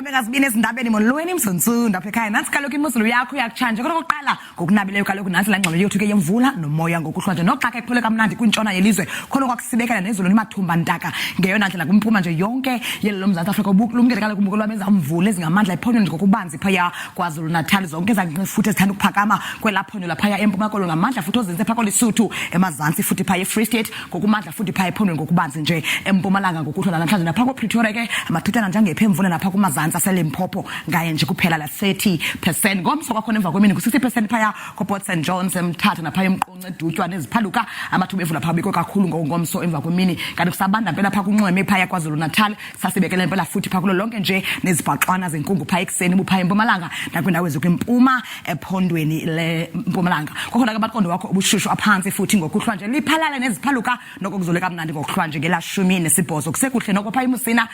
bengazibini ezindabeni molweni msonsundu apha ekhaya nansi kaloku imozulu yakho yakutshanje kodwa okokuqala ngokunabileyo kaloku nansi laa ngxelo yethu ke yemvula nomoya ngokuhlwa nje noxa ke kuphole kamnandi kwintshona yelizwe khona kwakusibekela nezulu nimathumba ntaka ngeyona ndlela kumphuma nje yonke yelo loMzantsi Afrika ubulumkele kaloku umbuko lwamenza umvula ezingamandla iphonyo nje ngokubanzi phaya KwaZulu Natal zonke ezanqifuthe ezithanda ukuphakama kwelaphondo laphaya eMpuma Koloni ngamandla futhi ozinze phako lesuthu emazantsi futhi phaya eFree State ngokumandla futhi phaya ephondweni ngokubanzi nje eMpumalanga ngokuhlwa namhlanje napha koPretoria ke amathutana njengephe emvula napha kumazantsi aseLimpopo ngaye nje kuphela la 30% ngomso kwakhona emva kwemini ku60% phaya koPort St John's eMthatha napha eMqonce edutywa neziphaluka amathuba evula pha biko kakhulu ngomso emva kwemini kanti kusabanda impela pha kunxweme phaya KwaZulu Natal sasibekele impela futhi pha kulo lonke nje nezibhaqwana zenkungu phaya ekseni buphaya eMpumalanga nakwindawo ezikwempuma ephondweni leMpumalanga kokhona ke baqondo wakho ubushushu aphansi futhi ngokuhlwa nje liphalala neziphaluka nokuzoleka kamnandi ngokuhlwa nje ngela 18 kusekuhle noko phaya eMusina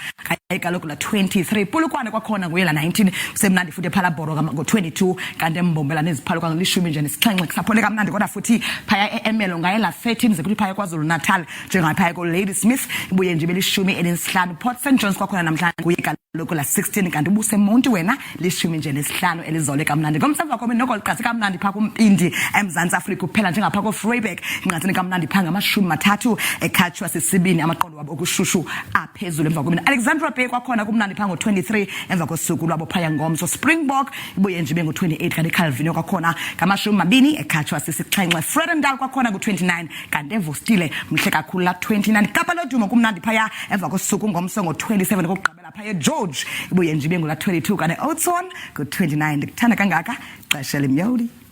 kaloku la 23 pulukwane kwakhona nguyela 19 kusemnandi futhi ephala bhoro ngo22 kanti embombela neziphaluka ngelishumi nje nesixhenxe kusaphole kamnandi kodwa futhi phaya eMelo ngayela 13 zekuthi phaya KwaZulu Natal njengaphaya ko Lady Smith ibuye nje belishumi elinsihlanu Port St John's kwakhona namhlanje kuye kaloku la 16 kanti ubuse Monti wena lishumi nje nesihlanu elizole kamnandi ngomsebenzi wakho noko liqhasi kamnandi pha kumpindi eMzantsi Afrika kuphela njengapha ko Vryburg inqatsini kamnandi pha ngamashumi mathathu ekhatshwa sisibini amaqondo wabo okushushu aphezulu emva kwemini Alexandra Bay kwakhona kumnandi pha ngo23 emva kosuku lwabo phaya ngomso Springbok ibuye nje bengu28 kanti Calvino kwakhona ngamashumi mabini ekhatshwa sisixhenxe Fredendal kwakhona ku29 kanti evustile mhle kakhulu la 29 Kapa lodumo kumnandi phaya emva kosuku ngomso ngo27 kokugqibela phaya George ibuye nje bengu la 22 kanti Oudtshoorn ku29 ndikuthanda kangaka xesha lemyoli